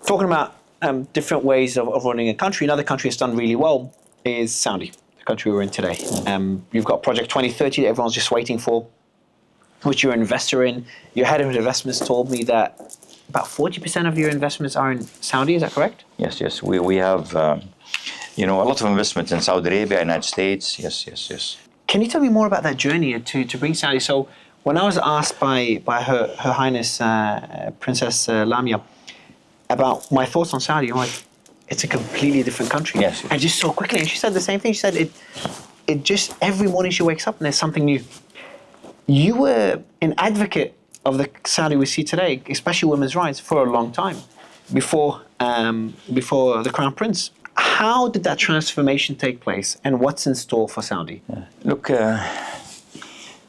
talking about different ways of running a country, another country that's done really well is Saudi, the country we're in today. You've got Project 2030 that everyone's just waiting for, which you're an investor in. Your head of investments told me that about 40% of your investments are in Saudi, is that correct? Yes. We have, a lot of investments in Saudi Arabia, United States. Yes. Can you tell me more about that journey to bring Saudi? So when I was asked by Her Highness Princess Lamia about my thoughts on Saudi, I'm like, it's a completely different country. Yes. And just so quickly, and she said the same thing. She said it just, every morning she wakes up and there's something new. You were an advocate of the Saudi we see today, especially women's rights, for a long time, before the Crown Prince. How did that transformation take place, and what's in store for Saudi? Look,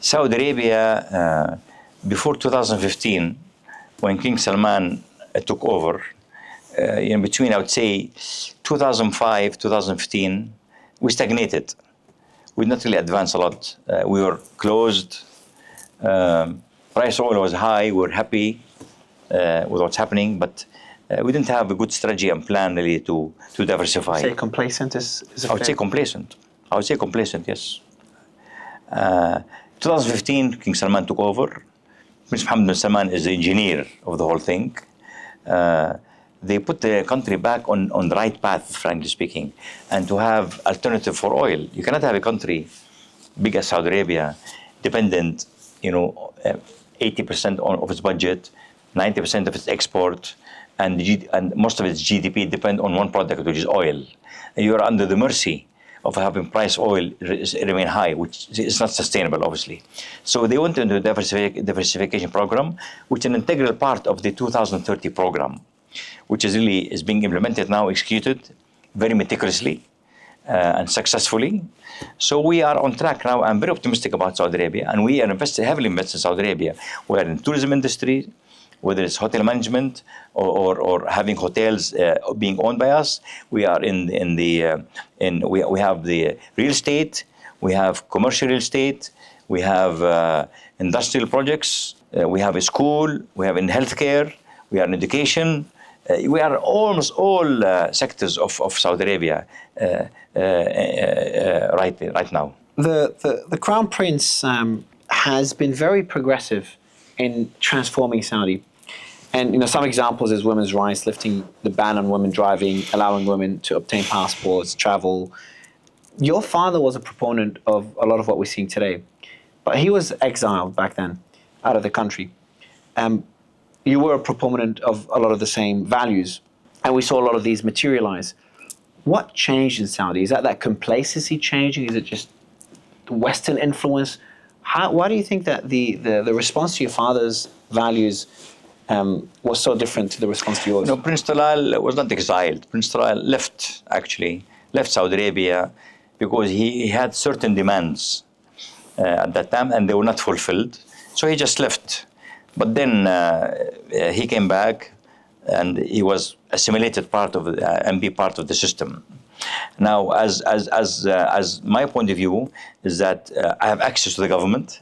Saudi Arabia, before 2015, when King Salman took over, between, I would say, 2005, 2015, we stagnated. We did not really advance a lot. We were closed. Price oil was high. We were happy with what's happening, but we didn't have a good strategy and plan really to diversify. Say complacent is I would say complacent. Yes. 2015, King Salman took over. Prince Mohammed bin Salman is the engineer of the whole thing. They put the country back on the right path, frankly speaking, and to have alternative for oil. You cannot have a country big as Saudi Arabia dependent, 80% of its budget, 90% of its export, and most of its GDP depend on one product, which is oil. And you are under the mercy of having price oil remain high, which is not sustainable, obviously. So they went into a diversification program, which is an integral part of the 2030 program, which is being implemented now, executed very meticulously and successfully. So we are on track now. I'm very optimistic about Saudi Arabia, and we are heavily invested in Saudi Arabia. We are in tourism industry, whether it's hotel management or having hotels being owned by us. We are we have the real estate, we have commercial real estate, we have industrial projects, we have a school, we have in healthcare, we are in education. We are almost all sectors of Saudi Arabia right now. The Crown Prince has been very progressive in transforming Saudi. And some examples is women's rights, lifting the ban on women driving, allowing women to obtain passports, travel. Your father was a proponent of a lot of what we're seeing today, but he was exiled back then out of the country. You were a proponent of a lot of the same values, and we saw a lot of these materialize. What changed in Saudi? Is that complacency changing? Is it just Western influence? Why do you think that the response to your father's values was so different to the response to yours? No, Prince Talal was not exiled. Prince Talal left Saudi Arabia because he had certain demands at that time, and they were not fulfilled. So he just left. But then he came back, and he was assimilated and be part of the system. Now, as my point of view is that I have access to the government.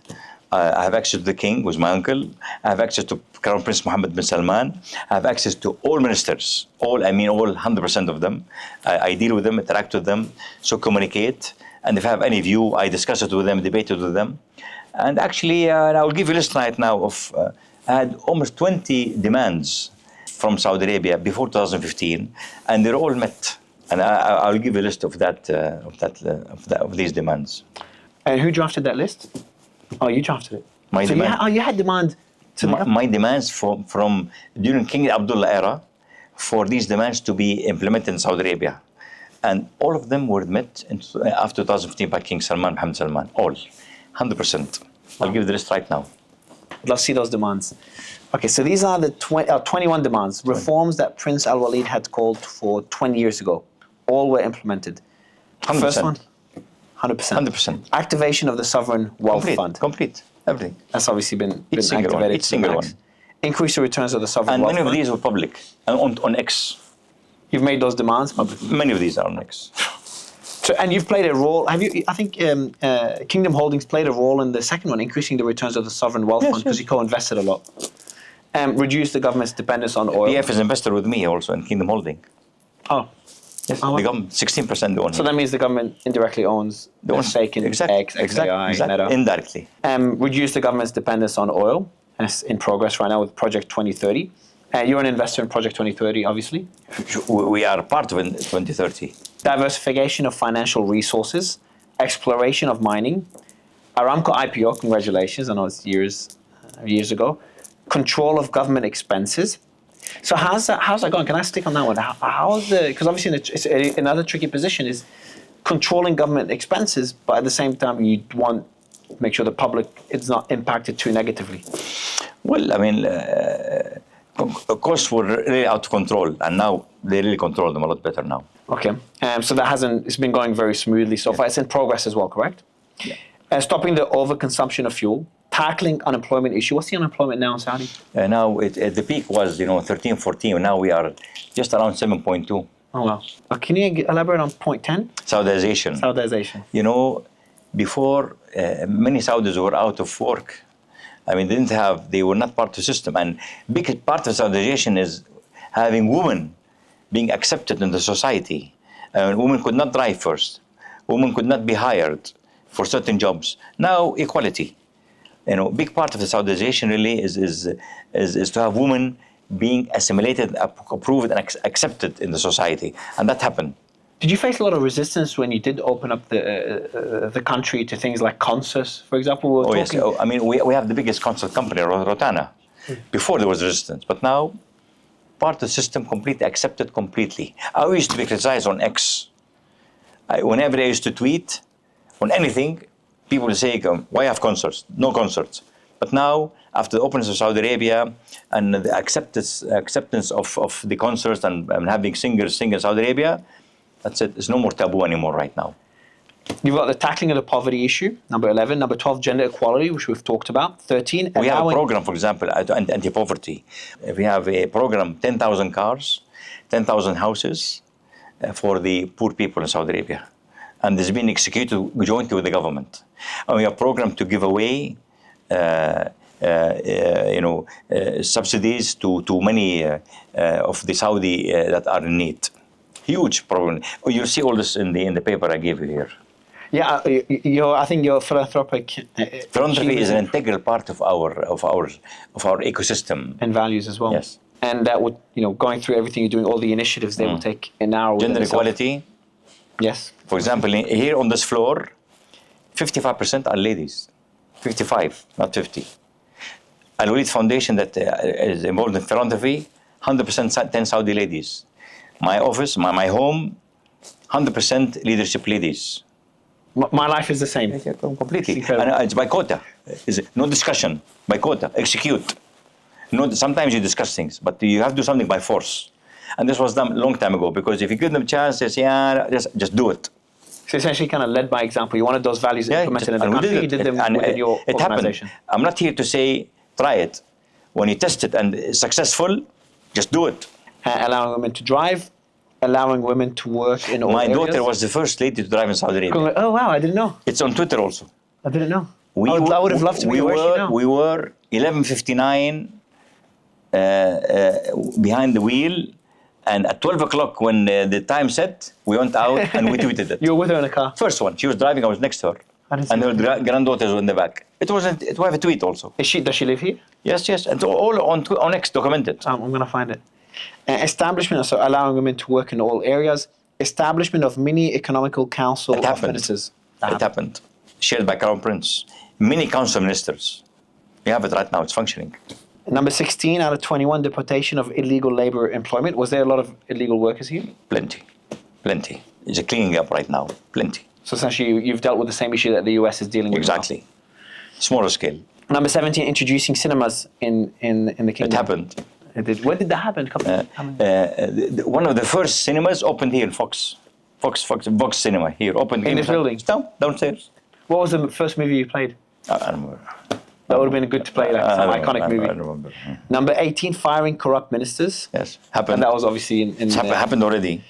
I have access to the king, who's my uncle. I have access to Crown Prince Mohammed bin Salman. I have access to all ministers, all 100% of them. I deal with them, interact with them, so communicate. And if I have any view, I discuss it with them, debate it with them. And actually, I will give you a list right now of, I had almost 20 demands from Saudi Arabia before 2015, and they're all met. And I'll give you a list of these demands. And who drafted that list? Oh, you drafted it. You had demand. My demands from during King Abdullah era for these demands to be implemented in Saudi Arabia. And all of them were met after 2015 by King Salman, Mohammed Salman. All. 100%. I'll give the list right now. Let's see those demands. Okay, so these are the 21 demands, reforms that Prince Al Waleed had called for 20 years ago. All were implemented. 100%. First one, 100%. 100%. Activation of the Sovereign Wealth Fund. Complete. Everything. That's obviously been activated. Each single one. Increase the returns of the Sovereign Wealth Fund. And many of these were public, on X. You've made those demands public? Many of these are on X. So, and you've played a role, I think Kingdom Holdings played a role in the second one, increasing the returns of the Sovereign Wealth Fund, because you co-invested a lot. Reduce the government's dependence on oil. PF is invested with me also in Kingdom Holding. Oh. Yes, Oh, the government, 16% own. So that means the government indirectly owns the stake in X, XAI, Meta. Indirectly. Reduce the government's dependence on oil. That's in progress right now with Project 2030. You're an investor in Project 2030, obviously. We are part of 2030. Diversification of financial resources, exploration of mining, Aramco IPO, congratulations, I know it's years ago. Control of government expenses. So how's that going? Can I stick on that one? Because obviously it's another tricky position is controlling government expenses, but at the same time you want to make sure the public is not impacted too negatively. Well, I mean, costs were really out of control, and now they really control them a lot better now. Okay, so it's been going very smoothly so far. It's in progress as well, correct? Yeah. Stopping the overconsumption of fuel, tackling unemployment issue. What's the unemployment now in Saudi? Now, at the peak was 13, 14. Now we are just around 7.2. Oh, wow. Can you elaborate on point 10? Saudization. Saudization. Before, many Saudis were out of work. I mean, they were not part of the system. And big part of Saudization is having women being accepted in the society. Women could not drive first. Women could not be hired for certain jobs. Now, equality. Big part of the Saudization really is to have women being assimilated, approved, and accepted in the society, and that happened. Did you face a lot of resistance when you did open up the country to things like concerts, for example? Yes. I mean, we have the biggest concert company, Rotana. Before there was resistance, but now part of the system completely accepted completely. I used to be criticized on X. Whenever I used to tweet on anything, people would say, why have concerts? No concerts. But now, after the openness of Saudi Arabia and the acceptance of the concerts and having singers sing in Saudi Arabia, that's it. There's no more taboo anymore right now. You've got the tackling of the poverty issue, number 11. Number 12, gender equality, which we've talked about. 13, we have a program, for example, anti-poverty. We have a program, 10,000 cars, 10,000 houses for the poor people in Saudi Arabia. And this has been executed jointly with the government. And we have a program to give away subsidies to many of the Saudi that are in need. Huge problem. You see all this in the paper I gave you here. Yeah, I think your philanthropic. Philanthropy is an integral part of our ecosystem and values as well. Yes. And that would, going through everything you're doing, all the initiatives they will take an hour. Gender equality. Yes. For example, here on this floor, 55% are ladies. 55, not 50. Waleed Foundation that is involved in philanthropy, 100% 10 Saudi ladies. My office, my home, 100% leadership ladies. My life is the same. Completely. And it's by quota. No discussion. By quota. Execute. Sometimes you discuss things, but you have to do something by force. And this was done a long time ago, because if you give them a chance, they say, just do it. So essentially kind of led by example. You wanted those values implemented in the country, you did them within your organization. Happened. I'm not here to say, try it. When you test it and it's successful, just do it. Allowing women to drive, allowing women to work in all areas. My daughter was the first lady to drive in Saudi Arabia. Oh, wow, I didn't know. It's on Twitter also. I didn't know. I would have loved to be where she now. We were 11:59 behind the wheel, and at 12 o'clock when the time set, we went out and we tweeted it. You were with her in the car? First one. She was driving, I was next to her. And her granddaughters were in the back. We have a tweet also. Does she live here? Yes. And all on X documented. I'm going to find it. Establishment, so allowing women to work in all areas. Establishment of mini economical council of ministers. It happened. Shared by Crown Prince. Mini council ministers. We have it right now. It's functioning. Number 16 out of 21, deportation of illegal labor employment. Was there a lot of illegal workers here? Plenty. It's a cleaning up right now. Plenty. So essentially, you've dealt with the same issue that the US is dealing with. Exactly. Now. Smaller scale. Number 17, introducing cinemas in the kingdom. It happened. It did. When did that happen? One of the first cinemas opened here in Fox Cinema here. Opened in this building? Downstairs. What was the first movie you played? I don't remember. That would have been good to play, like some iconic movie. I remember. Number 18, firing corrupt ministers. Yes, happened. And that was obviously happened already.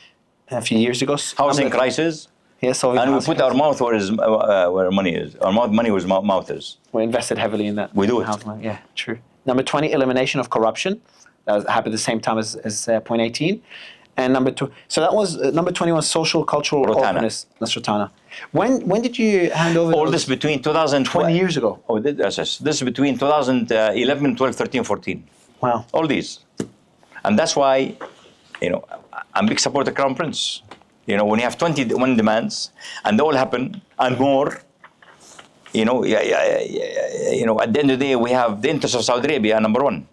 A few years ago. Housing crisis. Yes, and we put our mouth where money is. Our money was mouth is. We invested heavily in that. We do it. Yeah, true. Number 20, elimination of corruption. That happened at the same time as point 18. And number 2, so that was number 21, social cultural Rotana. openness. That's Rotana. When did you hand over? All this between 2000 20 years ago. Oh, this is between 2011, 12, 13, 14. Wow. All these. And that's why, I'm a big supporter of Crown Prince. When you have 21 demands and they all happen and more, at the end of the day, we have the interest of Saudi Arabia, number one.